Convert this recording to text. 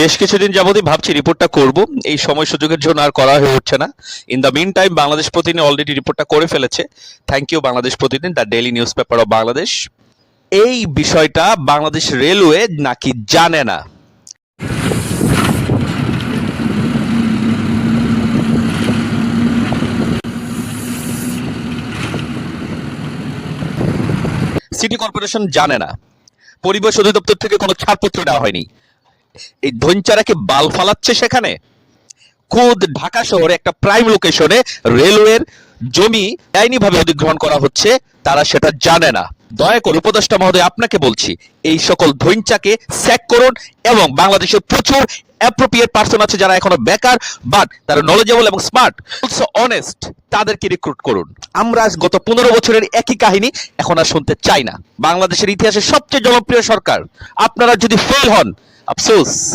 বেশ কিছুদিন যাবতই ভাবছি রিপোর্টটা করব, এই সময় সুযোগের জন্য আর করা হয়ে উঠছে না। In the meantime Bangladesh Pratidin already রিপোর্টটা করে ফেলেছে। Thank you Bangladesh Pratidin, the daily news paper of Bangladesh. এই বিষয়টা বাংলাদেশ রেলওয়ে নাকি জানে না। সিটি কর্পোরেশন জানে না, পরিবেশ অধিদপ্তর থেকে কোনো ছাড়পত্র দেওয়া হয়নি। এই ধনচারাকে বাল ফালাচ্ছে সেখানে। খুদ ঢাকা শহরে একটা প্রাইম লোকেশনে রেলওয়ের জমি আইনিভাবে অধিগ্রহণ করা হচ্ছে, তারা সেটা জানে না। দয়া করে উপদেষ্টা মহোদয় আপনাকে বলছি, এই সকল ধৈঞ্চাকে স্যাক করুন এবং বাংলাদেশের প্রচুর অ্যাপ্রোপ্রিয়েট পার্সন আছে যারা এখনো বেকার, বাট তারা নলেজেবল এবং স্মার্ট, অলসো অনেস্ট, তাদেরকে রিক্রুট করুন। আমরা আজ গত 15 বছরের একই কাহিনী এখন আর শুনতে চাই না। বাংলাদেশের ইতিহাসে সবচেয়ে জনপ্রিয় সরকার, আপনারা যদি ফেল হন, আফসোস।